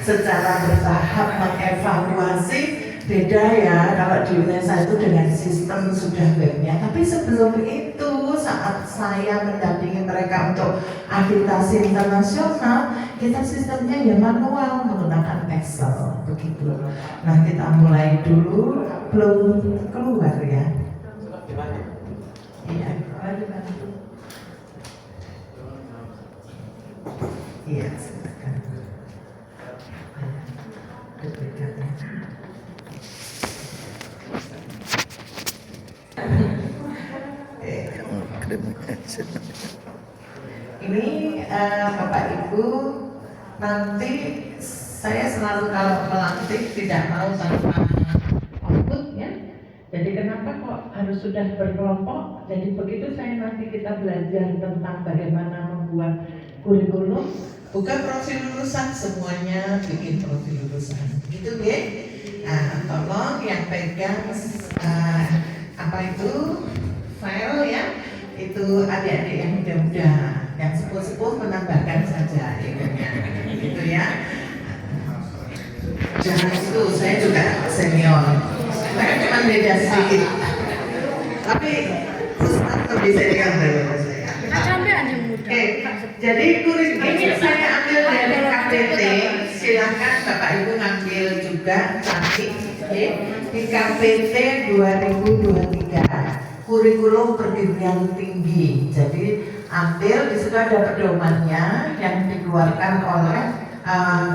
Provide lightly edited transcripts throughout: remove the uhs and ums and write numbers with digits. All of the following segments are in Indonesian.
secara bertahap mengevaluasi. Beda ya kalau di UNESA itu dengan sistem sudah webnya. Tapi sebelum itu saat saya mendampingi mereka untuk akreditasi internasional, kita sistemnya ya manual menggunakan Excel begitu. Nah kita mulai dulu, belum keluar ya. Iya, iya, silakan. Ini Bapak Ibu, nanti saya selalu kalau melantik tidak mau tanpa output ya. Jadi kenapa kok harus sudah berkelompok? Jadi begitu saya nanti kita belajar tentang bagaimana membuat kurikulum, bukan profil lulusan, semuanya bikin profil lulusan, gitu ya. Nah, tolong yang pegang apa itu file ya, itu adik-adik yang muda-muda, yang sepuh-sepuh menambahkan saja ilmunya, gitu ya. Jangan itu, saya juga senior, saya cuma beda sedikit, tapi Ustaz lebih senior dari saya. Oke, jadi kurikulum ini saya ambil dari KPT, silahkan Bapak Ibu ngambil juga nanti di KPT 2023 kurikulum perguruan tinggi. Jadi ambil, di situ ada pedomannya yang dikeluarkan oleh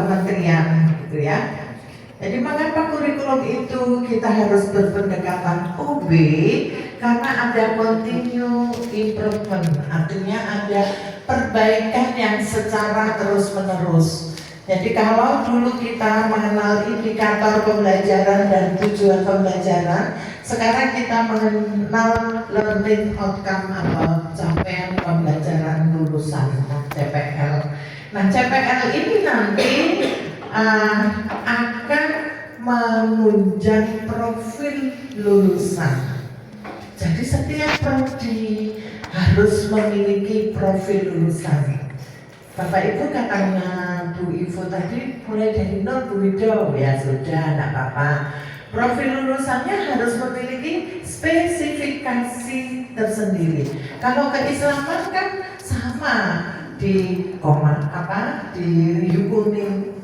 kementerian gitu ya. Jadi mengapa kurikulum itu kita harus berpendekatan OB? Karena ada continue improvement, artinya ada perbaikan yang secara terus-menerus. Jadi kalau dulu kita mengenal indikator pembelajaran dan tujuan pembelajaran, sekarang kita mengenal learning outcome atau capaian pembelajaran lulusan, CPL. Nah, CPL ini nanti akan menunjang profil lulusan. Jadi setiap prodi harus memiliki profil lulusan. Bapak Ibu katanya Bu Ivo tadi mulai dari nol Bu Wido, ya sudah, tidak apa-apa. Profil lulusannya harus memiliki spesifikasi tersendiri. Kalau keislaman kan sama di di Yukunin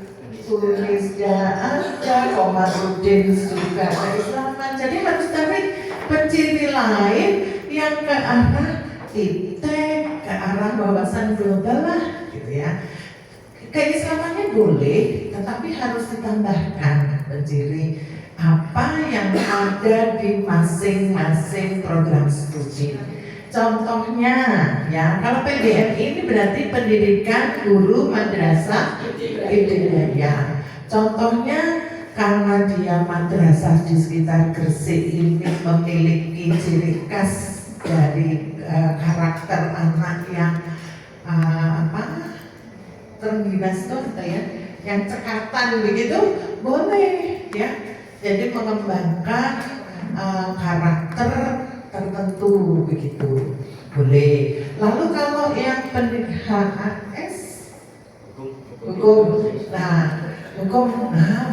tulisnya ada, Komarudin juga keislaman. Jadi harus cari penciri lain yang ke arah titik, ke arah wawasan global lah, gitu ya. Keislamannya boleh, tetapi harus ditambahkan penciri apa yang ada di masing-masing program studi. Contohnya ya, kalau PDM ini berarti pendidikan guru madrasah ibtidaiyah. Contohnya karena dia madrasah di sekitar Gresik ini memiliki ciri khas dari karakter anak yang terengginas tuh ya, yang cekatan begitu, boleh ya. Jadi mengembangkan karakter tertentu begitu, boleh. Lalu kalau yang pendidikan HAS hukum, nah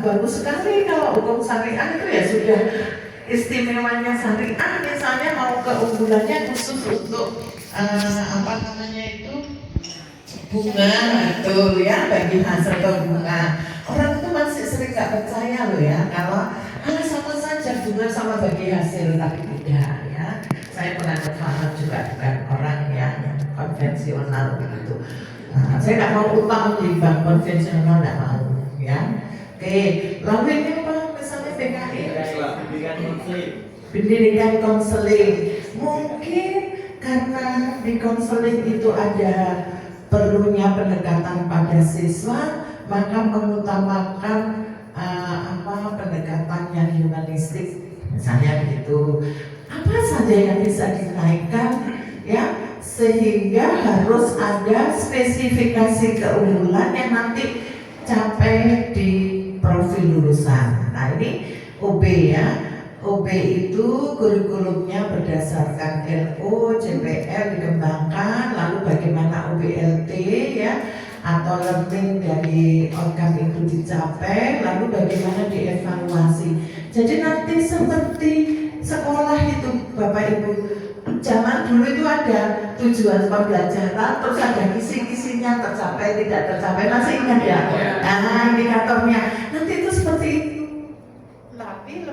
bagus sekali kalau hukum syariah itu ya sudah istimewanya syariah. Misalnya mau keunggulannya khusus untuk bunga, betul ya, bagi hasil bunga. Orang itu masih sering nggak percaya loh ya kalau sama saja bunga sama bagi hasil, tapi tidak ya. Saya pernah berpaham juga dengan orang yang konvensional begitu. Saya nggak mau utang di bank konvensional, nggak mau ya. Oke, lalu ini apa? Misalnya PKI, pendidikan konseling. Mungkin karena di konseling itu ada perlunya pendekatan pada siswa, maka mengutamakan pendekatan yang humanistik, misalnya begitu. Apa saja yang bisa dinaikkan ya, sehingga harus ada spesifikasi keunggulan yang nanti capai di profil lulusan. Nah ini OB ya. OB itu kurikulumnya berdasarkan LO, CPL dikembangkan, lalu bagaimana OBLT ya, atau learning dari outcome itu dicapai, lalu bagaimana dievaluasi. Jadi nanti seperti sekolah itu Bapak Ibu, zaman dulu itu ada tujuan pembelajaran, terus ada kisi-kisinya, tercapai, tidak tercapai, masih ingat ya? Nah, indikatornya, nanti itu seperti itu, tapi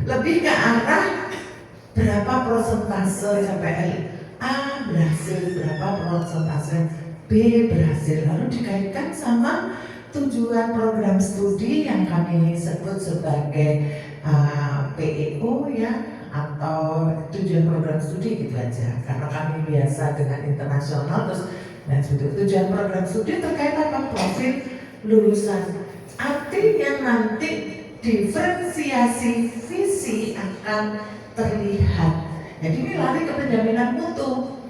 lebih ke arah berapa persentase CPL A berhasil, berapa persentase B berhasil, lalu dikaitkan sama tujuan program studi yang kami sebut sebagai PEO ya, atau tujuan program studi gitu aja, karena kami biasa dengan internasional. Terus dan tujuan program studi terkait apa? Profil lulusan. Artinya nanti diferensiasi visi akan terlihat. Jadi ini lari ke penjaminan mutu.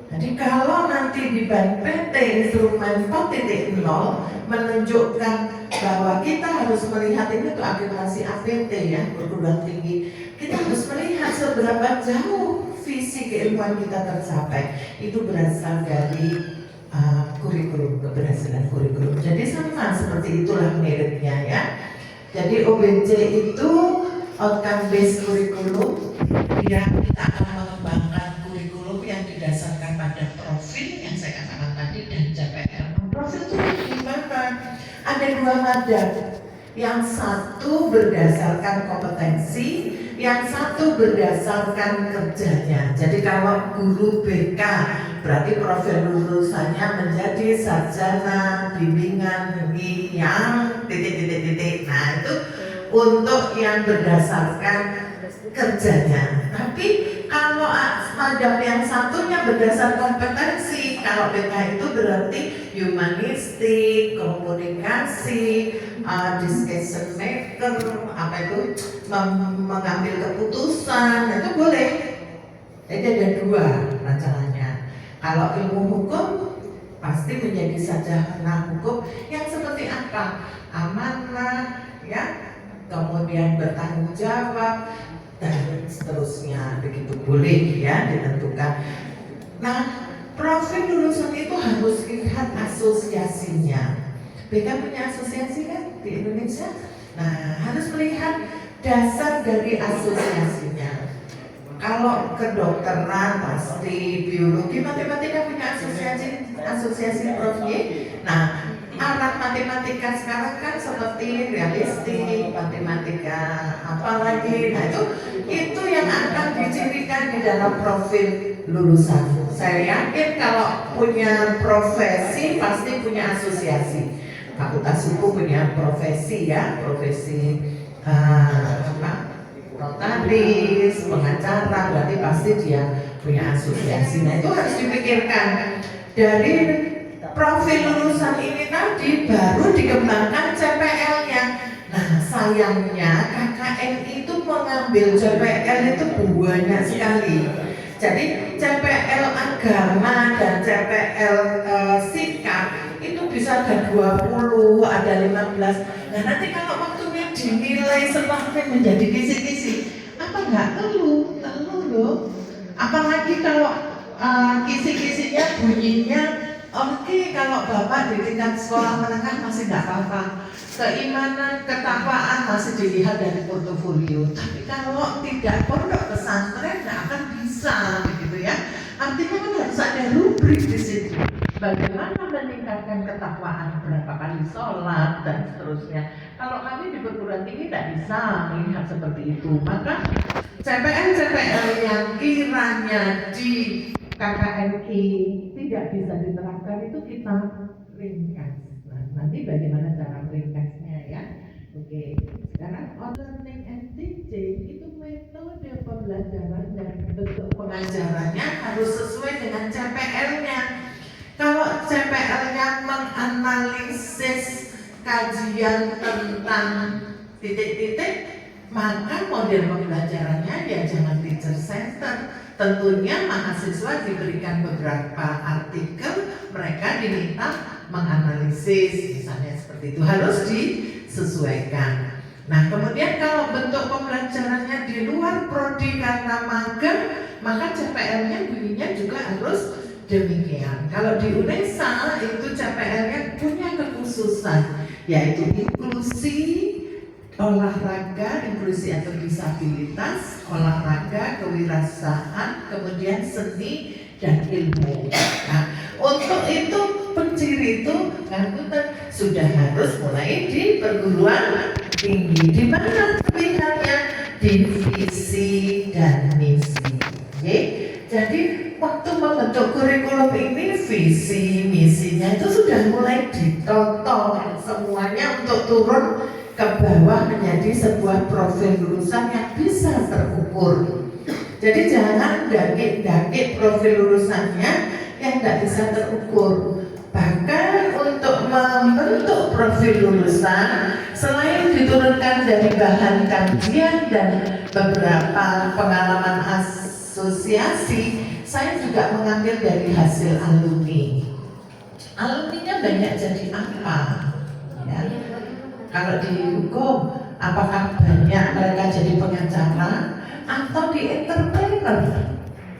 Jadi kalau nanti di BAN PT instrumen 4.0 menunjukkan bahwa kita harus melihat ini untuk akreditasi APT ya, perguruan tinggi, kita harus melihat seberapa jauh visi keilmuan kita tercapai. Itu berasal dari kurikulum, keberhasilan kurikulum. Jadi sama seperti itulah meritnya ya. Jadi OBC itu outcome based kurikulum yang kita akan mengembangkan kurikulum yang didasarkan pada profil yang saya katakan tadi dan CPL. Profil itu gimana? Ada dua madang. Yang satu berdasarkan kompetensi, yang satu berdasarkan kerjanya. Jadi kalau guru BK berarti profil lulusannya menjadi sarjana bimbingan yang titik-titik-titik. Nah itu untuk yang berdasarkan kerjanya. Tapi kalau madam yang satunya berdasar kompetensi, kalau BK itu berarti humanistik, komunikasi, discussion maker, apa itu mengambil keputusan, itu boleh. Jadi ada dua rencananya. Kalau ilmu hukum pasti menjadi sarjana hukum yang seperti apa? Amanah, ya, kemudian bertanggung jawab dan seterusnya, begitu boleh ya ditentukan. Nah, profil lulusan itu harus lihat asosiasinya. BK punya asosiasi kan di Indonesia. Nah, harus melihat dasar dari asosiasinya. Kalau kedokteran pasti biologi, matematika punya asosiasi Prof Y. Nah, alat matematika sekarang kan seperti realistik, matematika apalagi. Nah itu yang akan dicirikan di dalam profil lulusan. Saya yakin kalau punya profesi pasti punya asosiasi. Fakultas Hukum punya profesi ya, profesi notaris, pengacara, berarti pasti dia punya asosiasi. Nah itu harus dipikirkan. Dari profil lulusan ini tadi baru dikembangkan CPL-nya. Nah sayangnya KKN itu mengambil CPL itu banyak sekali. Jadi CPL agama dan CPL sikap itu bisa ada 20, ada 15. Nah nanti kalau waktunya dinilai setelahnya menjadi kisi-kisi, apa nggak telu loh. Apalagi kalau kisi-kisinya bunyinya oke, kalau Bapak di tingkat sekolah menengah masih nggak apa-apa. Keimanan, ketakwaan masih dilihat dari portofolio. Tapi kalau tidak pondok pesantren nggak akan bisa, begitu ya. Artinya kan harus ada rubrik di situ. Bagaimana meningkatkan ketakwaan, berapa kali sholat dan seterusnya. Kalau kami di perguruan tinggi tidak bisa melihat seperti itu. Maka CPL yang kiranya di KKNI tidak bisa diterapkan itu kita ringkas. Nah, nanti bagaimana cara ringkasnya ya? Oke, sekarang learning and teaching itu metode pembelajaran dan bentuk pengajarannya harus sesuai dengan CPL-nya. Kalau CPL-nya menganalisis kajian tentang titik-titik, maka model pembelajarannya ya jangan teacher center. Tentunya mahasiswa diberikan beberapa artikel, mereka diminta menganalisis, misalnya seperti itu, harus disesuaikan. Nah kemudian kalau bentuk pembelajarannya di luar prodi karena magang, maka CPL-nya bunyinya juga harus Demikian. Kalau di UNESA itu CPR-nya punya kekhususan, yaitu inklusi olahraga, inklusi atau disabilitas, olahraga, kewirausahaan, kemudian seni dan ilmu. Nah, untuk itu penciri itu sudah harus mulai di perguruan tinggi. Di mana terlihatnya? Di visi dan misi. Jadi waktu membentuk kurikulum ini, visi misinya itu sudah mulai ditonton semuanya untuk turun ke bawah menjadi sebuah profil lulusan yang bisa terukur. Jadi jangan daki-daki profil lulusannya yang tidak bisa terukur. Bahkan untuk membentuk profil lulusan, selain diturunkan dari bahan kajian dan beberapa pengalaman asosiasi, saya juga mengambil dari hasil alumni. Alumninya banyak jadi apa? Ya. Kalau di hukum, apakah banyak mereka jadi pengacara atau di entrepreneur?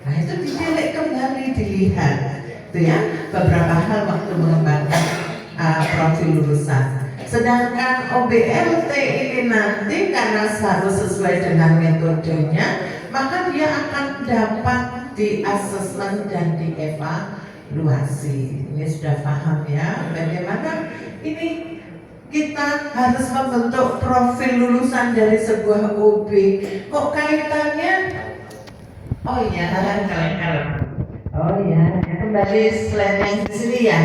Nah itu dilihat kembali, dilihat, itu ya beberapa hal waktu mengembangkan profil lulusan. Sedangkan OBLT ini nanti karena harus sesuai dengan metodenya, maka dia akan dapat di asesmen dan dievaluasi. Ini sudah paham ya bagaimana ini kita harus membentuk profil lulusan dari sebuah OB. Kok kaitannya? Oh ya, oh ya, kembali slide yang di sini ya.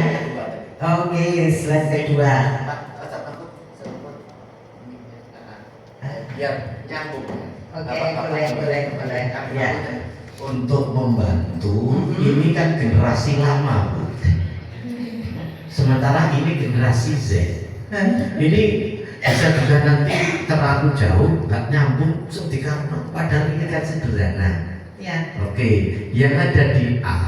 Oke, slide kedua. Biar nyambung. Oke, boleh. Ya. Untuk membantu, ini kan generasi lama, Bu. Sementara ini generasi Z. Ini bisa juga nanti terlalu jauh, nggak nyambung, karena padahal ini kan sederhana. Ya. Oke, yang ada di A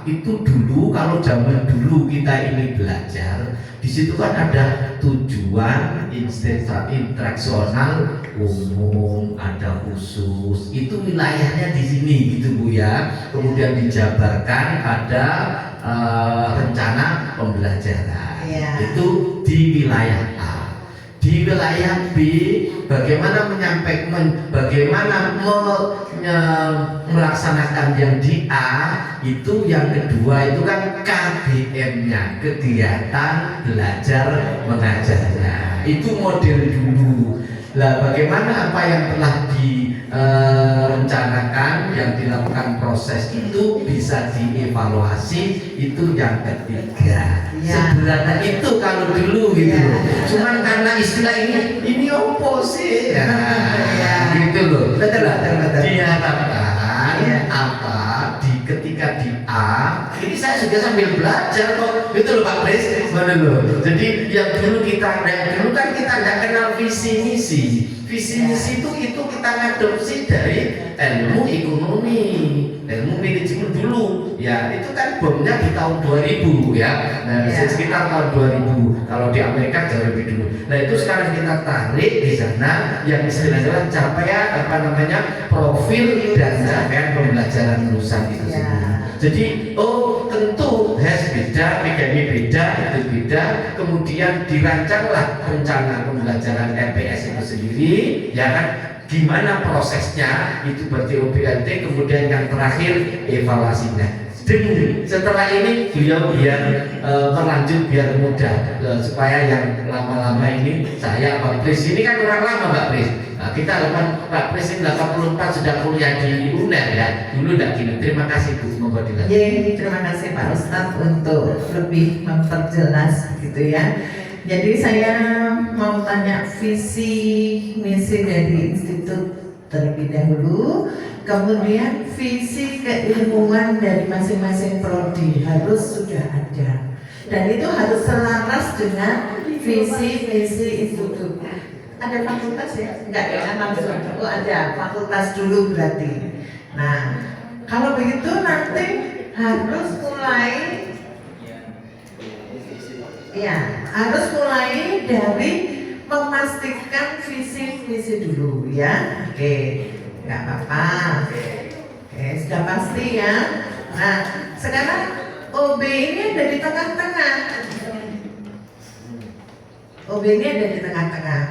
itu dulu, kalau zaman dulu kita ini belajar, di situ kan ada tujuan instruksional umum, ada khusus, itu wilayahnya di sini gitu Bu ya. Kemudian dijabarkan ada rencana pembelajaran, itu di wilayah A. Di wilayah B, bagaimana melaksanakan yang di A, itu yang kedua itu kan KBM-nya, kegiatan belajar mengajarnya. Itu model dulu. Lah bagaimana apa yang telah direncanakan, yang dilakukan proses itu bisa dievaluasi, itu yang ketiga. Sederhana itu kalau dulu gitu. Cuman karena istilah ini opo sih? Gitu loh. Betul. Diharapkan apa ketika di A, ini saya juga sambil belajar kok. Gitu loh Pak Pres. Jadi yang dulu kan kita nggak kenal visi misi. Visi misi itu kita ngadopsi dari ilmu ekonomi, ilmu manajemen dulu. Ya, itu kan bomnya di tahun 2000 ya. Nah, sekitar tahun 2000. Kalau di Amerika jauh lebih dulu. Nah, itu sekarang kita tarik di sana yang istilahnya capaian profil dan capaian pembelajaran lulusan itu sendiri. Jadi, tentu beda, PKMI beda, itu beda. Kemudian dirancanglah rencana pembelajaran LPS itu sendiri, ya kan? Gimana prosesnya, itu berarti OBLT, kemudian yang terakhir evaluasinya. Setelah ini beliau biar berlanjut biar mudah, supaya yang lama-lama ini saya Pak Pris ini kan orang lama Pak Pris. Nah, kita Pak Pris ini 84 sudah kuliah di UNER ya. Dulu tidak gini. Terima kasih Bu, semoga dilanjutkan. Terima kasih Pak Ustadz untuk lebih memperjelas gitu ya. Jadi saya mau tanya visi misi dari institut terlebih dahulu, kemudian visi keilmuan dari masing-masing prodi harus sudah ada, dan itu harus selaras dengan visi misi institut. Ada fakultas ya? Enggak ya, langsung. Oh ada fakultas dulu berarti. Nah kalau begitu nanti harus mulai dari memastikan visi misi dulu ya. Oke, nggak apa-apa. Oke, sudah pasti ya. Nah, sekarang OB ini ada di tengah-tengah. OB ini ada di tengah-tengah,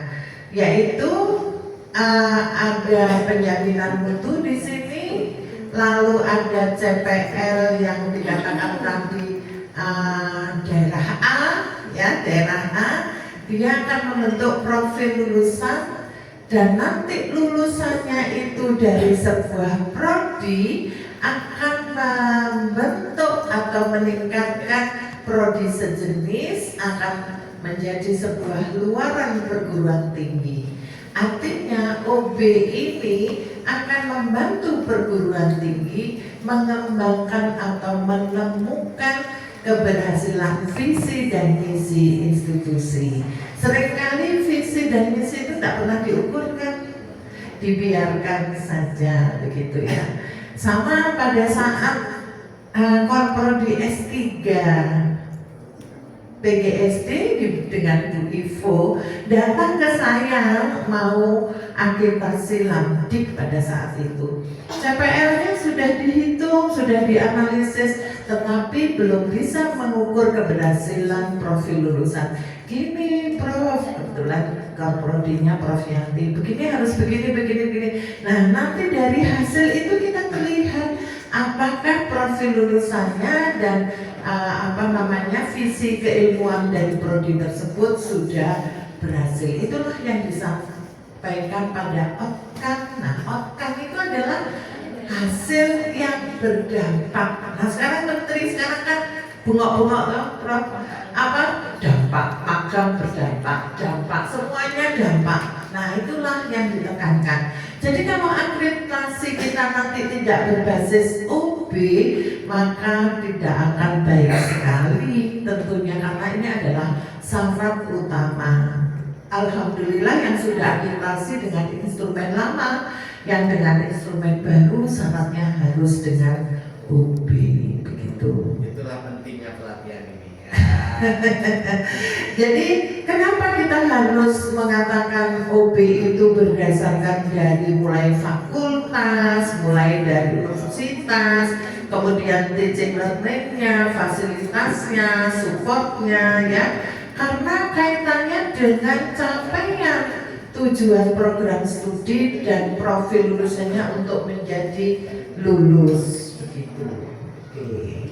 yaitu ada penjaminan mutu di sini, lalu ada CPL yang dikatakan tadi daerah A, ya daerah A, dia akan membentuk profil lulusan dan nanti lulusannya itu dari sebuah prodi akan membentuk atau meningkatkan prodi sejenis akan menjadi sebuah luaran perguruan tinggi. Artinya OB ini akan membantu perguruan tinggi mengembangkan atau menemukan keberhasilan visi dan misi institusi. Seringkali visi dan misi itu tidak pernah diukurkan, dibiarkan saja begitu ya. Sama pada saat korprodi S3 PGSD dengan Bu Ivo datang ke saya mau agitasi Lamdik pada saat itu. CPL-nya sudah dihitung, sudah dianalisis, tetapi belum bisa mengukur keberhasilan profil lulusan. Gini Prof, kebetulan korprodinya Prof Yanti, begini harus begini. Nah nanti dari hasil itu kita melihat apakah profil lulusannya dan visi keilmuan dari prodi tersebut sudah berhasil. Itulah yang disampaikan pada outcome. Nah, outcome itu adalah hasil yang berdampak. Nah, sekarang menteri sekarang kan bengok-bengok loh, Prof. Apa? Dampak, magang berdampak, dampak, semuanya dampak. Nah, itulah yang ditekankan. Jadi kalau akreditasi kita nanti tidak berbasis OB, maka tidak akan baik sekali tentunya, karena ini adalah syarat utama. Alhamdulillah yang sudah akreditasi dengan instrumen lama, yang dengan instrumen baru syaratnya harus dengan OB, begitu. Itulah pentingnya pelatihan ini. Jadi kenapa kita harus mengatakan OB itu berdasarkan dari mulai fakultas, mulai dari universitas, kemudian teaching learning-nya, fasilitasnya, supportnya ya, karena kaitannya dengan capaian tujuan program studi dan profil lulusannya untuk menjadi lulus begitu. Oke.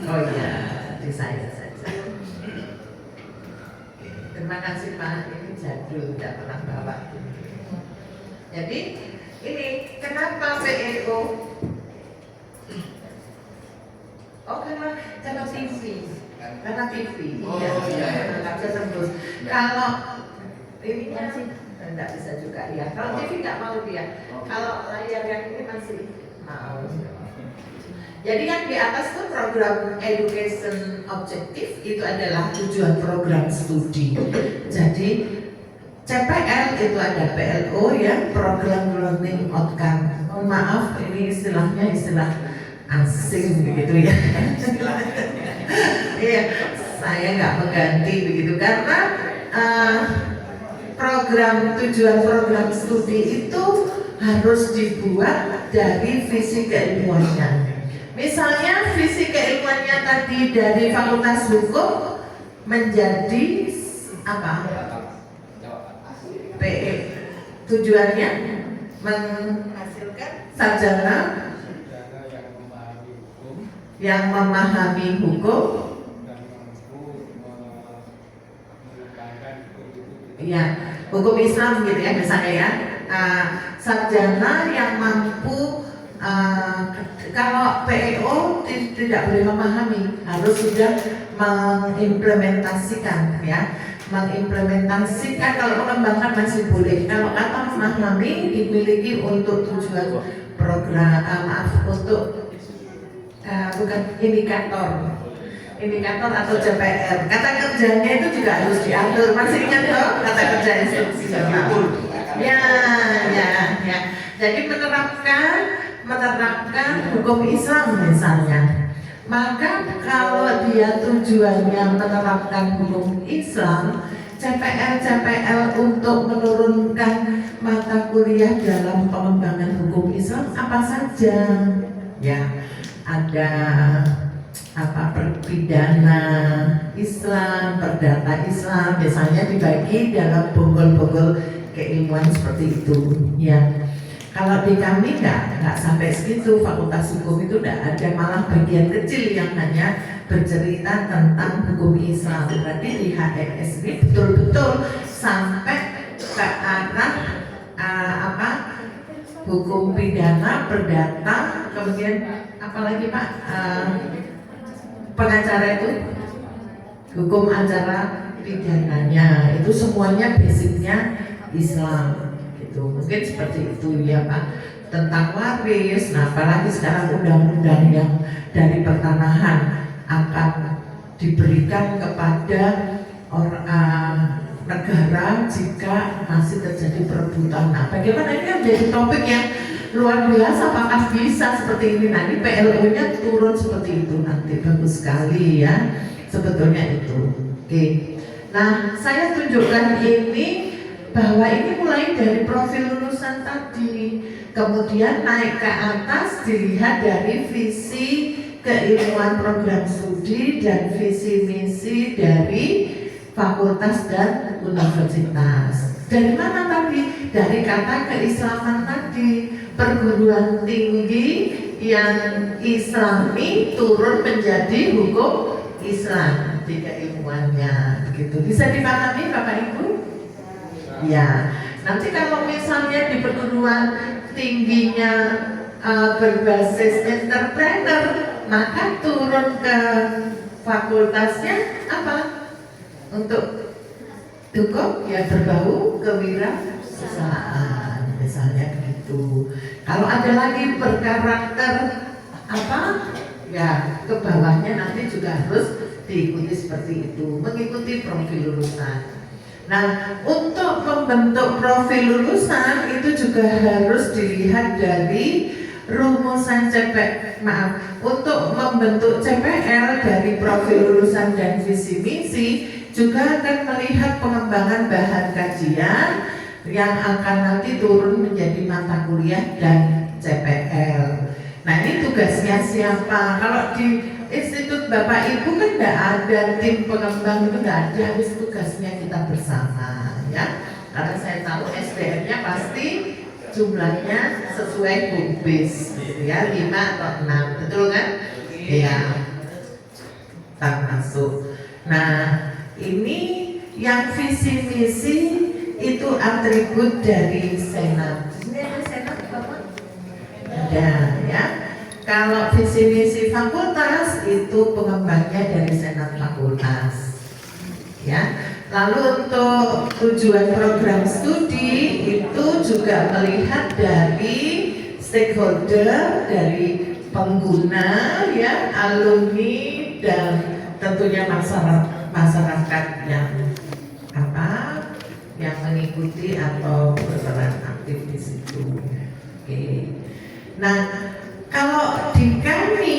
Oh iya, di saya saja. Terima kasih Pak, ini jadul, tidak pernah bawa. Jadi ini kenapa PEO? Oh karena TV, karena TV. Oh, iya, iya. bisa tembus. Kalau ini masih tidak bisa juga ya. Kalau TV tidak mau dia. Kalau layar yang ini masih mau. Jadi yang di atas itu program education objektif itu adalah tujuan program studi. Jadi CPL itu ada PLO ya, program learning outcome. Oh, maaf ini istilahnya istilah asing begitu ya. Iya, saya nggak mengganti begitu karena tujuan program studi itu harus dibuat dari visi keilmuannya. Misalnya visi keilmuannya tadi dari Fakultas Hukum menjadi apa? PE. Tujuannya menghasilkan sarjana yang memahami hukum, ya, hukum Islam gitu ya misalnya ya. Sarjana yang mampu kalau PEO tidak boleh memahami, harus sudah mengimplementasikan ya. Mengimplementasikan, kalau mengembangkan masih boleh. Kalau kata memahami dimiliki untuk tujuan program, untuk bukan indikator atau CPR. Kata kerjanya itu juga harus diatur. Masih ingat toh kata kerja institusional? Ya. Jadi menerapkan hukum Islam misalnya. Maka kalau dia tujuannya menerapkan hukum Islam, CPL untuk menurunkan mata kuliah dalam pengembangan hukum Islam apa saja? Ya, ada pidana Islam, perdata Islam, biasanya dibagi dalam bonggol-bonggol keilmuan seperti itu. Ya, kalau di kami nggak sampai segitu. Fakultas hukum itu nggak ada, malah bagian kecil yang hanya bercerita tentang hukum Islam. Berarti di HMS ini betul-betul sampai ke arah hukum pidana, perdata, kemudian apalagi Pak, pengacara itu hukum acara pidananya, itu semuanya basicnya Islam gitu. Mungkin seperti itu ya Pak, tentang waris. Nah apalagi sekarang undang-undang yang dari pertanahan akan diberikan kepada negara jika masih terjadi perebutan. Nah bagaimana ini kan jadi topik yang luar biasa, apakah bisa seperti ini? Nanti PLO-nya turun seperti itu nanti, bagus sekali ya sebetulnya itu. Oke. Nah saya tunjukkan ini bahwa ini mulai dari profil lulusan tadi, kemudian naik ke atas dilihat dari visi keilmuan program studi dan visi misi dari fakultas dan universitas. Dari mana tadi? Dari kata keislaman tadi. Perguruan tinggi yang Islami turun menjadi hukum Islam di keilmuannya. Begitu. Bisa dipahami Bapak Ibu? Ya. Nanti kalau misalnya di perguruan tingginya berbasis entrepreneur, maka turun ke fakultasnya apa? Untuk hukum ya berbau kewirausahaan, misalnya begitu. Kalau ada lagi berkarakter apa? Ya ke bawahnya nanti juga harus diikuti seperti itu, mengikuti profil lulusan. Nah, untuk membentuk profil lulusan itu juga harus dilihat dari rumusan untuk membentuk CPL dari profil lulusan dan visi misi juga akan melihat pengembangan bahan kajian yang akan nanti turun menjadi mata kuliah dan CPL. Nah ini tugasnya siapa? Kalau di institut Bapak Ibu kan tidak ada tim pengembang, itu tidak ada, habis tugasnya kita bersama ya. Karena saya tahu SDM-nya pasti jumlahnya sesuai BUMBIS ya, 5 atau 6, betul kan? Iya, termasuk. Nah ini yang visi misi itu atribut dari Senat. Ini ada Senat Bapak? Ada ya. Kalau visi misi fakultas itu pengembangnya dari Senat fakultas. Ya. Lalu untuk tujuan program studi itu juga melihat dari stakeholder, dari pengguna ya, alumni dan tentunya masyarakat yang yang mengikuti atau berperan aktif di situ. Oke. Nah, kalau di kami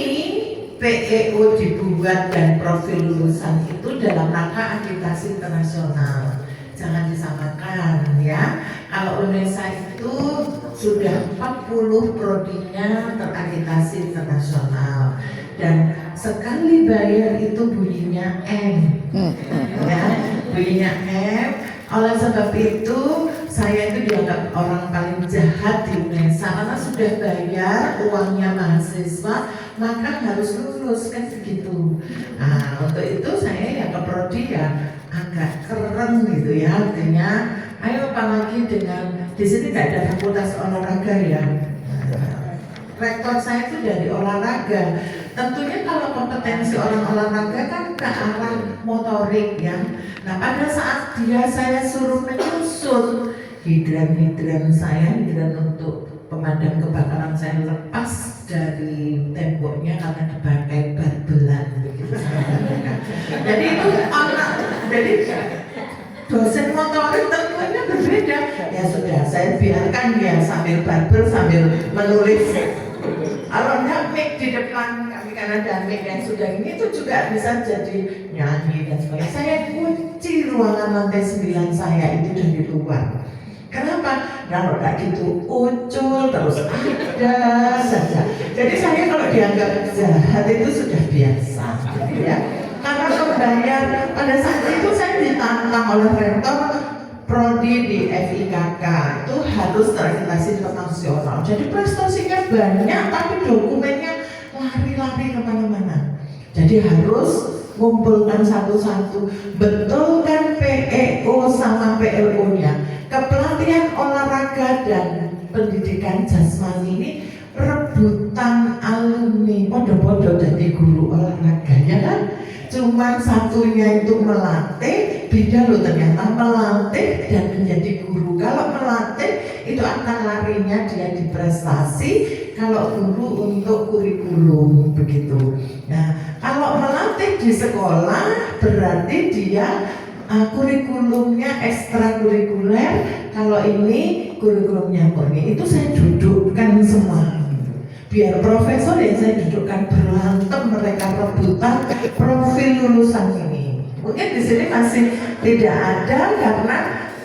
PEO dibuat dan profil lulusan itu dalam rangka akreditasi internasional. Jangan disamakan ya. Kalau UNESA itu sudah 40 prodinya terakreditasi internasional dan sekali bayar itu bunyinya M. Ya, bunyinya M. Oleh sebab itu saya itu dianggap orang paling jahat di UNESA karena sudah bayar uangnya mahasiswa, maka harus lulus kan begitu. Nah untuk itu saya yang ke prodi ya agak keren gitu ya, artinya ayo apalagi dengan di sini nggak ada fakultas olahraga ya. Rektor saya itu dari olahraga. Tentunya kalau kompetensi orang olahraga kan ke arah motorik ya. Nah pada saat saya suruh menyusun hidran saya, hidran untuk pemadam kebakaran saya lepas dari temboknya karena dipakai barbelan begitu. Jadi itu jadi dosen motorik tentunya berbeda. Ya sudah, saya biarkan dia sambil barbel sambil menulis. Kalau enggak mic di depan kami karena ada mic yang sudah ini itu juga bisa jadi nyanyi dan sebagainya. Saya kunci ruangan lantai 9 saya itu dari luar. Kenapa? Kalau nggak gitu ucul terus ada saja. Jadi saya kalau dianggap jahat itu sudah biasa, gitu ya. Karena membayar pada saat itu saya ditantang oleh rektor prodi di FIKK itu harus terakreditasi internasional. Jadi prestasinya banyak, tapi dokumennya lari-lari kemana-mana. Jadi harus kumpulkan satu-satu, betulkan PEO sama PLO-nya. Kepelatihan olahraga dan pendidikan jasmani ini rebutan alumni, podo-podo jadi guru olahraganya kan. Cuman satunya itu melatih, beda loh ternyata melatih dan menjadi guru. Kalau melatih itu akan larinya dia di prestasi, kalau guru untuk kurikulum begitu. Nah, kalau melatih di sekolah berarti dia kurikulumnya ekstrakurikuler, kalau ini kurikulumnya murni. Itu saya dudukkan semua. Biar profesor yang saya dudukkan berantem, mereka rebutan profil lulusan ini. Mungkin di sini masih tidak ada karena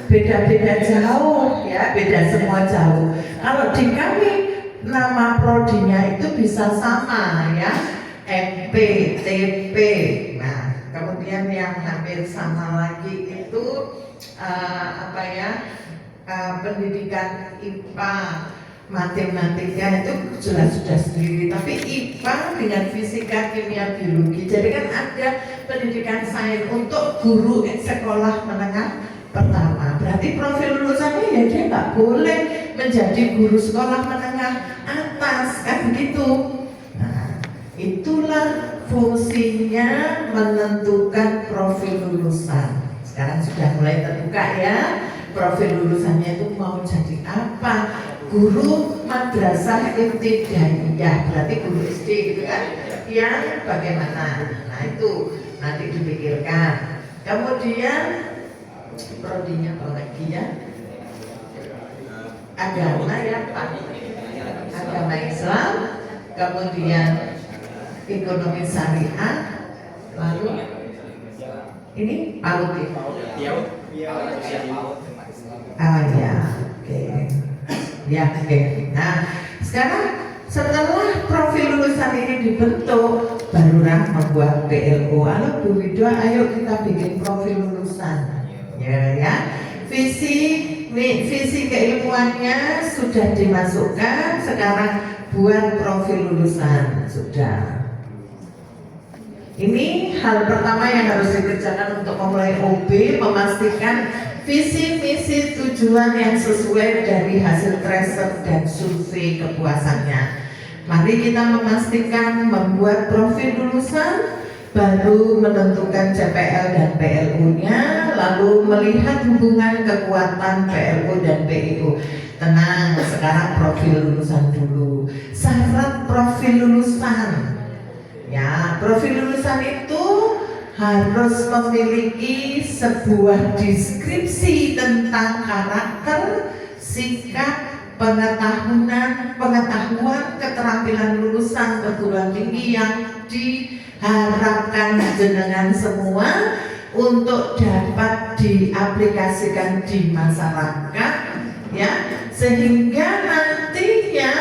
beda-beda jauh ya, beda semua jauh. Kalau di kami nama prodinya itu bisa sama ya, MP, TP. Nah, kemudian yang hampir sama lagi itu pendidikan IPA, matematika itu jelas sudah sendiri, tapi IPA dengan fisika, kimia, biologi. Jadi kan ada pendidikan sains untuk guru sekolah menengah pertama. Berarti profil lulusannya ya dia nggak boleh menjadi guru sekolah menengah atas, kan begitu. Nah, itulah fungsinya menentukan profil lulusan. Sekarang sudah mulai terbuka ya, profil lulusannya itu mau jadi apa. Guru madrasah ibtidaiyah, berarti guru SD gitu kan, yang bagaimana? Nah itu nanti dipikirkan. Kemudian prodinya apa lagi ya? Agama ya Pak, agama Islam, kemudian ekonomi syariah, lalu ini PAUD ya? Ah ya, oke. Ya, oke. Nah, sekarang setelah profil lulusan ini dibentuk, barulah membuat PLO. Halo Bu Wido, ayo kita bikin profil lulusan. Ya. Visi keilmuannya sudah dimasukkan, sekarang buat profil lulusan sudah. Ini hal pertama yang harus dikerjakan untuk memulai OB, memastikan visi, misi, tujuan yang sesuai dari hasil tracer dan survei kepuasannya. Mari kita memastikan membuat profil lulusan, baru menentukan CPL dan PLO-nya, lalu melihat hubungan kekuatan PLO dan PEO. Tenang, sekarang profil lulusan dulu. Syarat profil lulusan. Ya, profil lulusan itu harus memiliki sebuah deskripsi tentang karakter, sikap, pengetahuan, keterampilan lulusan perguruan tinggi yang diharapkan jenengan semua untuk dapat diaplikasikan di masyarakat, ya, sehingga nantinya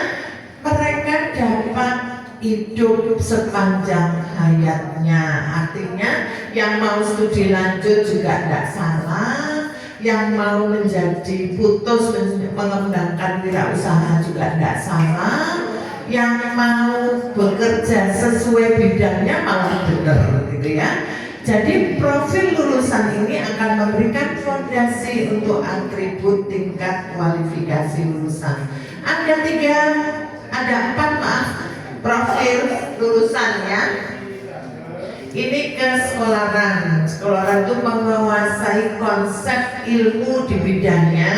mereka dapat hidup sepanjang hayatnya. Artinya yang mau studi lanjut juga tidak salah, yang mau menjadi putus mengembangkan wirausaha juga tidak salah, yang mau bekerja sesuai bidangnya malah benar gitu ya. Jadi profil lulusan ini akan memberikan fondasi untuk atribut tingkat kualifikasi lulusan. Ada 4 profil lulusannya. Ini kesekolahan. Sekolahan itu menguasai konsep ilmu di bidangnya,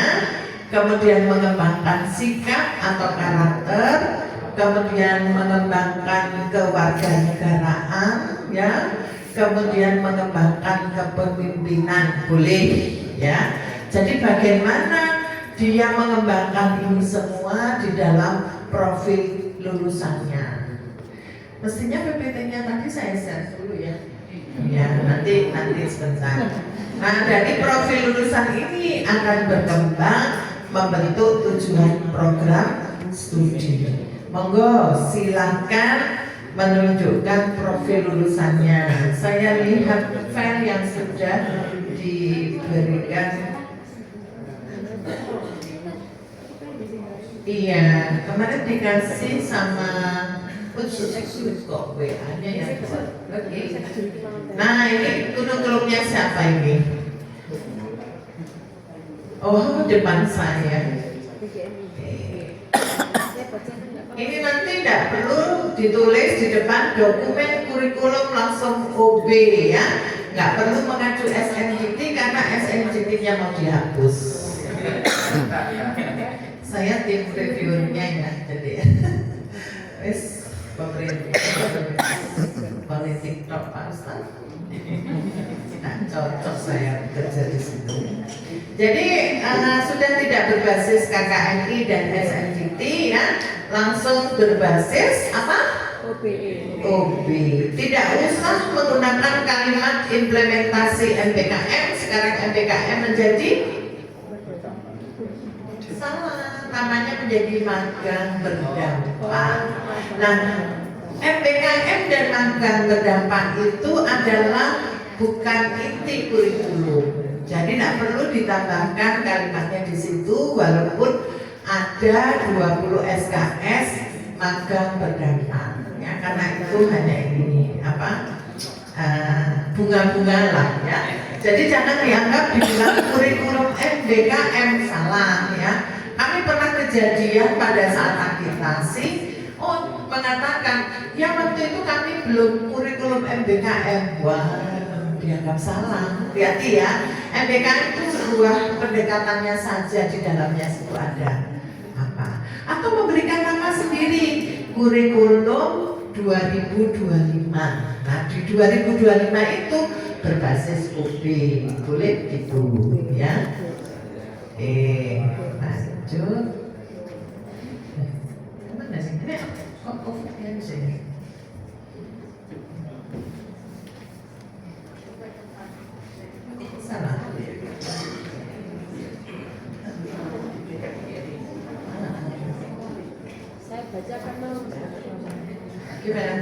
kemudian mengembangkan sikap atau karakter, kemudian mengembangkan kewarganegaraan, ya, kemudian mengembangkan kepemimpinan, boleh, ya. Jadi bagaimana dia mengembangkan ini semua di dalam profil lulusannya. Mestinya PPT-nya tadi saya share dulu ya. Ya, nanti sebentar. Nah, dari profil lulusan ini akan berkembang membentuk tujuan program studi. Monggo silakan menunjukkan profil lulusannya. Saya lihat file yang sudah diberikan. Iya, kemarin dikasih sama kok WA-nya ya. Oke. Nah, ini kurikulumnya siapa ini? Oh, depan saya. Ini nanti tidak perlu ditulis di depan dokumen kurikulum langsung OB ya. Nggak perlu mengacu SNJT karena SNJT-nya mau dihapus. Saya tim reviewernya ya, jadi wes politik top Pak Ustaz. Nah, cocok saya kerja di situ. Jadi sudah tidak berbasis KKNI dan SNJT ya, langsung berbasis apa? OB. Tidak usah menggunakan kalimat implementasi MBKM. Sekarang MBKM menjadi salah, namanya menjadi magang berdampak. Nah, MBKM dan magang berdampak itu adalah bukan inti kurikulum. Jadi tidak perlu ditambahkan kalimatnya di situ, walaupun ada 20 SKS magang berdampak. Ya, karena itu hanya ini apa bunga-bunga lah ya. Jadi jangan dianggap dibilang kurikulum MBKM salah ya. Kami pernah kejadian pada saat akreditasi, mengatakan ya waktu itu kami belum kurikulum MBKM. Wah, dianggap salah. Hati-hati ya. MBKM itu sebuah pendekatannya saja, di dalamnya itu ada apa? Atau memberikan nama sendiri, kurikulum 2025. Nah, di 2025 itu berbasis OB, boleh gitu ya. Lanjut. Mana sih? Ini yang sini. Salah. Saya bacakan dong. Gimana?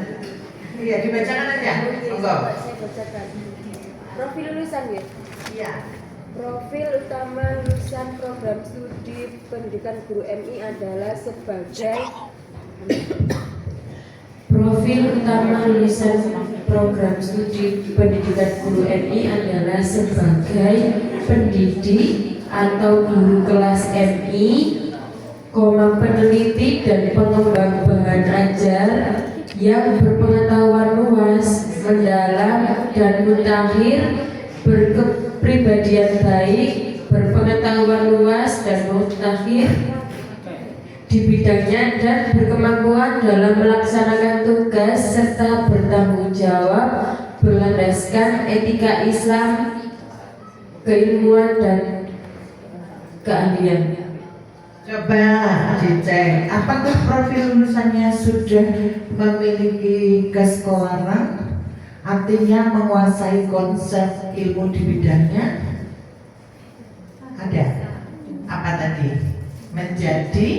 Iya, dibacakan aja. Monggo. Saya bacakan. Profil lulusan ya? Iya. Profil utama lulusan program studi pendidikan guru MI adalah sebagai Profil utama lulusan program studi pendidikan guru MI adalah sebagai pendidik atau guru kelas MI, peneliti dan pengembang bahan ajar yang berpengetahuan luas, mendalam dan mutakhir, berkepribadian baik, berpengetahuan luas dan mutakhir di bidangnya dan berkemampuan dalam melaksanakan tugas serta bertanggung jawab berlandaskan etika Islam, keilmuan dan keahlian. Coba dicek, apakah profil lulusannya sudah memiliki kesekolaran, artinya menguasai konsep ilmu di bidangnya? Ada. Apa tadi? Menjadi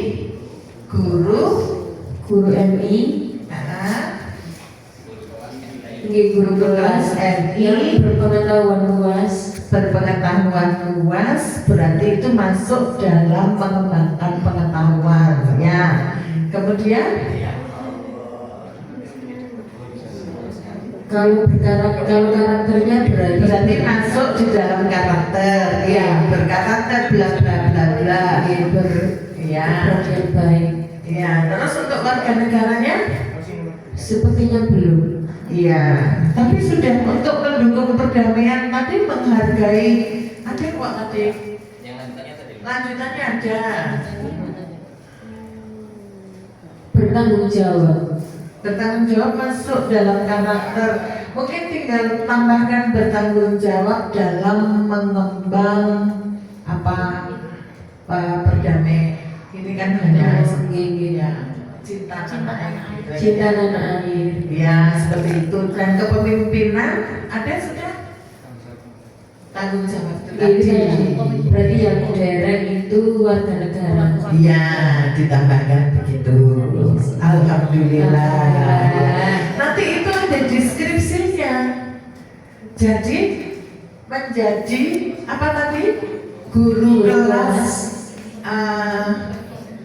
guru MI, guru kelas MI, berpengetahuan luas, berarti itu masuk dalam mengembangkan pengetahuan ya. Kemudian kalau karakternya berarti masuk di dalam karakter ya, berkarakter bla bla bla bla ya, baik. Ya, terus untuk warga negaranya Sepertinya belum. iya, tapi sudah untuk mendukung perdamaian tadi, menghargai ada kok tadi lanjutannya ada Bertanggung jawab. bertanggung jawab masuk dalam karakter. Mungkin tinggal tambahkan bertanggung jawab dalam mengembang perdamaian. Ini kan hanya segini ya, cinta tanah air. Ya seperti itu. Dan kepemimpinan ada sudah tanggung jawab itu Jadi tadi. berarti yang direct itu warga negara. Iya, ditambahkan begitu. Alhamdulillah. Nanti itu ada deskripsinya. Jadi menjadi apa tadi? Guru kelas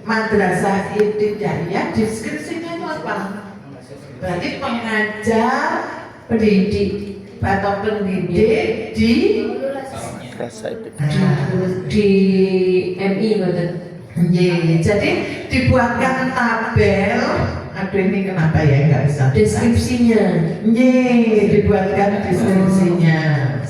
madrasah ibtidaiyah. Deskripsinya itu apa? Berarti pengajar, pendidik atau pendidik di Di MI betul. jadi dibuatkan tabel. Aduh ini kenapa ya nggak bisa Deskripsinya dibuatkan deskripsinya.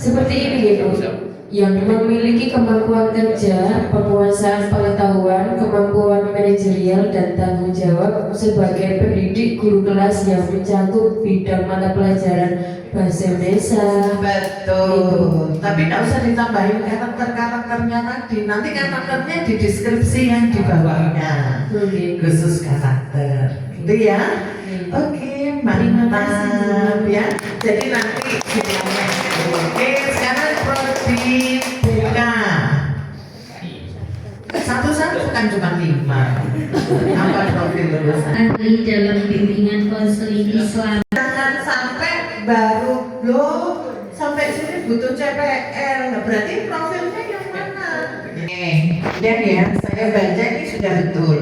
seperti ini gitu. Yang memiliki kemampuan kerja, penguasaan pengetahuan, kemampuan manajerial dan tanggung jawab sebagai pendidik guru kelas yang mencakup bidang mata pelajaran bahasa Indonesia. Betul. Tapi nggak usah ditambahin karakternya tadi. Nanti karakternya di deskripsi yang di bawahnya. Khusus karakter. Gitu ya. Oke, mantap ya. Jadi nanti videonya. Oke, sekarang prodi buka. Satu-satu kan cuma 5. Apa profil lulusan? ahli dalam bimbingan konseling Islam. Jangan sampai baru sampai sini butuh CPL. Nah, berarti profilnya yang mana? Dan ya, saya baca ini sudah betul.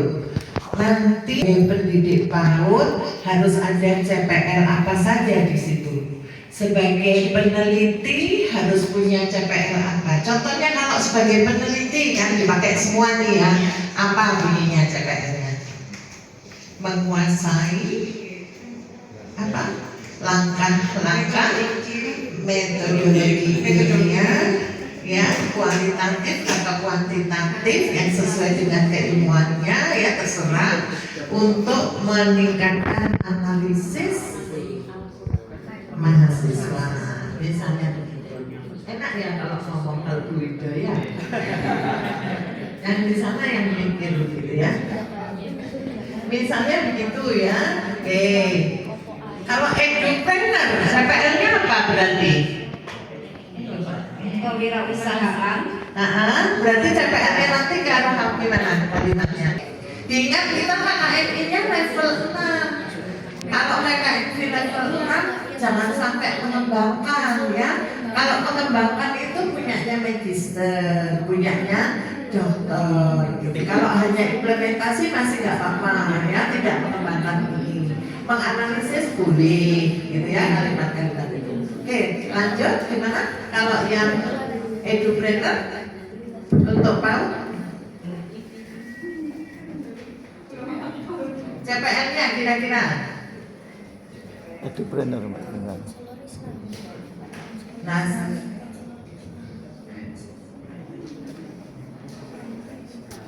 Nanti pendidik PAUD harus ada CPL apa saja di situ. Sebagai peneliti harus punya CPL apa? Contohnya kalau sebagai peneliti kan dipakai semua nih ya. Apa bunyinya CPL-nya? Menguasai apa? Langkah-langkah metodologi ilmiah ya, kualitatif atau kuantitatif yang sesuai dengan keilmuannya ya, terserah, untuk meningkatkan analisis mahasiswa. Misalnya begitu. Enak ya kalau ngomong kalau ya. Yang di sana yang mikir gitu ya. Misalnya begitu ya. Kalau entrepreneur, CPL-nya apa berarti? Kewirausahaan. Berarti CPL-nya nanti ke arah gimana kalimatnya? Ingat kita KKMI-nya level 6. Kalau KKMI level 6 jangan sampai mengembangkan ya. Kalau mengembangkan itu punyanya magister, punyanya dokter. Gitu. Kalau hanya implementasi masih nggak apa-apa ya, tidak mengembangkan ini. Menganalisis boleh, gitu ya kalimat-kalimat itu. Oke, lanjut gimana? Kalau yang edupreneur untuk PAUD, CPL-nya kira-kira? Edupreneur. Nah,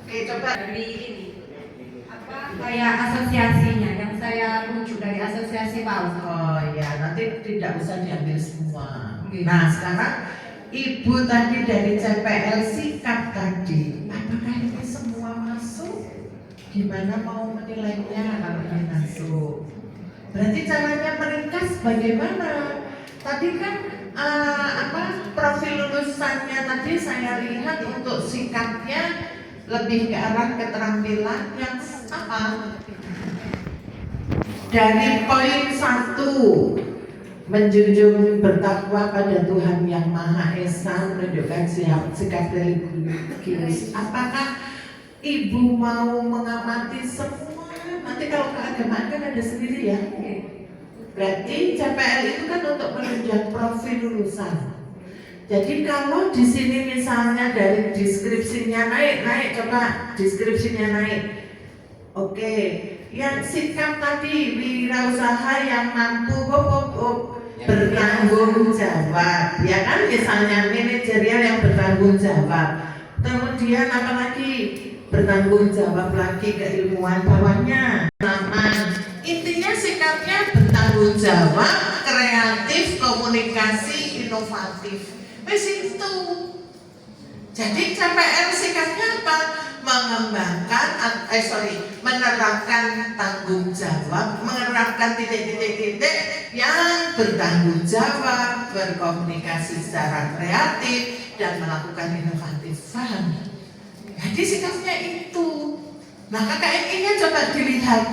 oke coba dari ini kayak asosiasinya yang saya rujuk dari asosiasi PAUD. Oh ya, nanti tidak usah diambil semua. Nah sekarang Ibu tadi dari CPL sikap tadi, apakah ini semua masuk? Gimana mau menilainya kalau ini masuk? Berarti caranya meringkas bagaimana? Tadi kan profil lulusannya tadi saya lihat untuk sikapnya lebih ke arah keterampilan yang apa? Dari poin 1, menjunjung bertakwa pada Tuhan yang Maha Esa, menunjukkan sikap religius. Apakah Ibu mau mengamati semua? Nanti kalau keagamaan kan ada sendiri ya. Berarti CPL itu kan untuk menunjang profil lulusan. Jadi kalau di sini misalnya dari deskripsinya naik, coba deskripsinya naik. Oke, yang sikap tadi wirausaha yang mampu bertanggung jawab, ya kan, misalnya manajerial yang bertanggung jawab. Kemudian apalagi bertanggung jawab lagi keilmuan bawahnya. Intinya sikapnya bertanggung jawab, kreatif, komunikasi, inovatif. Wes itu. Jadi CPL sikapnya apa? Menerapkan tanggung jawab, menerapkan titik-titik yang bertanggung jawab, berkomunikasi secara kreatif, dan melakukan inovatif. Paham? Jadi sikapnya itu. Nah, KKMI-nya coba dilihat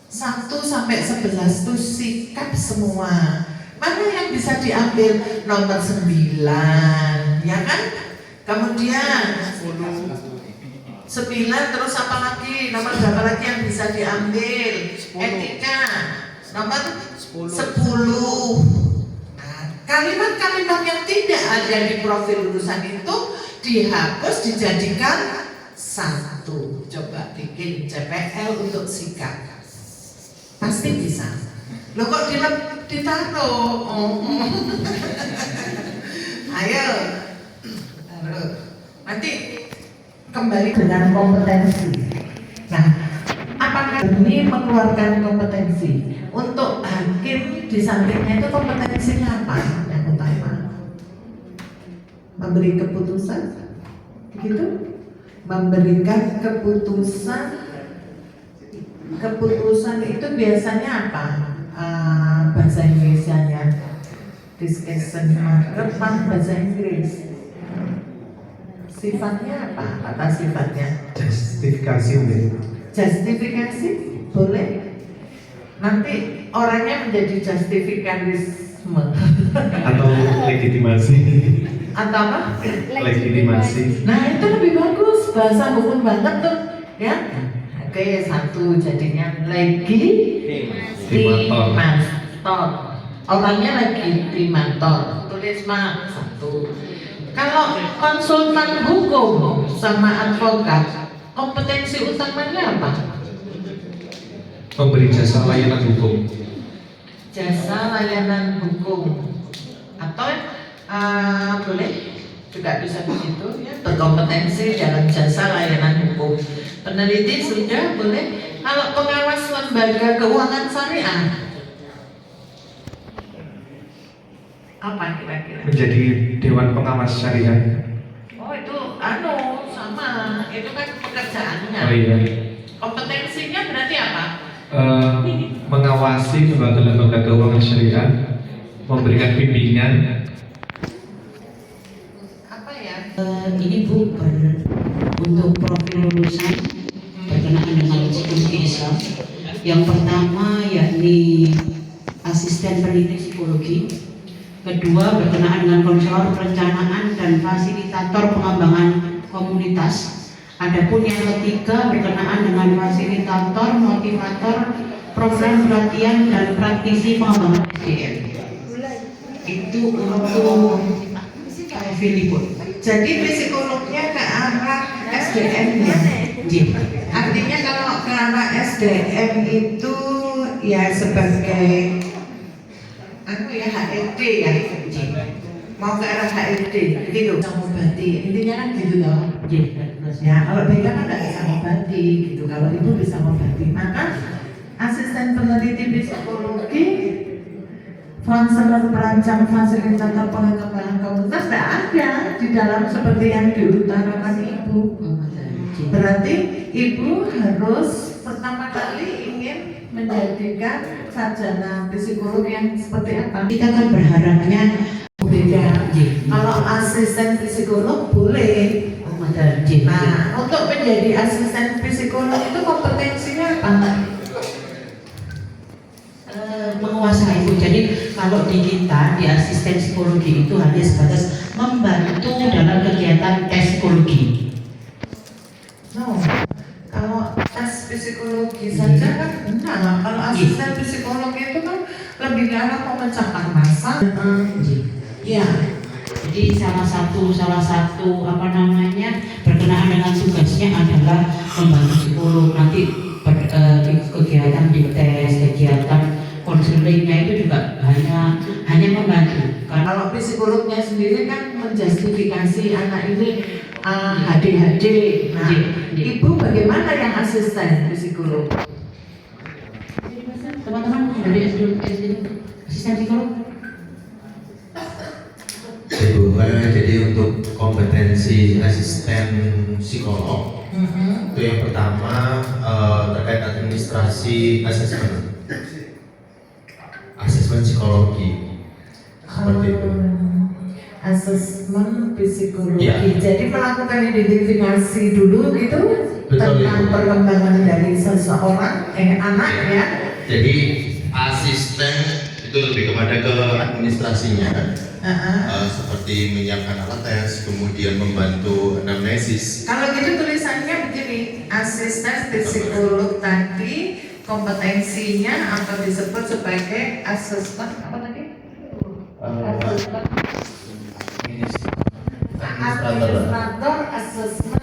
1 sampai 11 itu sikap semua. Mana yang bisa diambil? Nomor 9, ya kan? Kemudian 9 terus apa lagi? Nomor berapa lagi yang bisa diambil? Etika. Nomor 10. Nah, kalimat-kalimat yang tidak ada di profil lulusan itu dihapus, dijadikan 1. Coba bikin CPL untuk sikap. Pasti bisa. Loh kok ditaruh? Ayo. Taruh. Nanti kembali dengan kompetensi. Nah, apakah ini mengeluarkan kompetensi? Untuk hakim di sampingnya itu kompetensinya apa? Yang utama memberi keputusan, begitu? Memberikan keputusan itu biasanya apa? Bahasa Indonesianya discussion maker, bahasa Inggris. Sifatnya apa? Kata sifatnya? Justifikasi. Justifikasi boleh. Nanti orangnya menjadi justifikarisme Atau legitimasi. atau apa? Legitimasi. Nah itu lebih bagus, bahasa hukum banget tuh, ya. Oke, 1 jadinya legitimator. Orangnya legitimator. Tulis mak 1. Kalau konsultan hukum sama advokat, kompetensi utamanya apa? Memberi jasa layanan hukum. Jasa layanan hukum atau boleh juga bisa begitu ya, berkompetensi dalam jasa layanan hukum. Peneliti sudah boleh. Kalau pengawas lembaga keuangan syariah apa kira-kira? Menjadi Dewan Pengawas Syariah. Oh itu sama, itu kan pekerjaannya. Oh iya. Kompetensinya berarti apa? Mengawasi lembaga keuangan syariah, memberikan bimbingan. Apa ya? Ini Bu, untuk profil lulusan berkenaan dengan psikologi Islam. Yang pertama yakni asisten peneliti psikologi. Kedua berkenaan dengan konselor perencanaan dan fasilitator pengembangan komunitas. Adapun yang ketiga berkenaan dengan fasilitator, motivator, program pelatihan dan praktisi pengembangan SDM. Itu untuk profil Ibu. Jadi psikolognya ke arah SDM-nya. Artinya kalau ke arah SDM itu ya sebagai HRD ya, mau ke arah HRD gitu, mengobati, intinya kan gitu loh. Ya kalau BK kan nggak bisa mengobati gitu, kalau ibu bisa mengobati, maka asisten peneliti psikologi, konselor perancang, fasilitator pengembangan komunitas tidak ada di dalam seperti yang diutarakan ibu. Berarti ibu harus pertama kali ingin menjadikan sarjana psikolog yang seperti apa? Kita kan berharapnya Beda. Kalau asisten psikolog boleh. Nah, untuk menjadi asisten psikolog itu kompetensinya apa? menguasai itu. Jadi kalau di kita di asisten psikologi itu hanya sebatas membantu dalam kegiatan tes psikologi. No, kalau tes psikologi saja kan enggak. Kalau asisten psikologi itu kan lebih ke arah memecahkan masalah. Ya. Jadi salah satu berkenaan dengan tugasnya adalah membantu psikolog. Nanti kegiatan di tes, kegiatan konselingnya itu juga hanya membantu. Kalau psikolognya sendiri kan menjustifikasi anak ini ADHD. Nah, ibu bagaimana yang asisten psikolog? Teman-teman dari asisten psikolog. Ibu, jadi untuk kompetensi asisten psikolog itu yang pertama terkait administrasi asesmen psikologi seperti itu. asesmen psikologi. Ya. Jadi melakukan identifikasi dulu itu Betul, tentang Ibu. perkembangan dari seseorang, anak ya. Jadi asisten itu lebih kepada ke administrasinya, seperti menyiapkan alat tes, kemudian membantu anamnesis. Kalau gitu tulisannya begini, asisten psikolog tadi kompetensinya atau disebut sebagai asesmen apa tadi? Administrator asesmen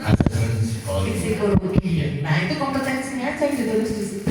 psikologi. Nah itu kompetensinya aja yang ditulis di situ.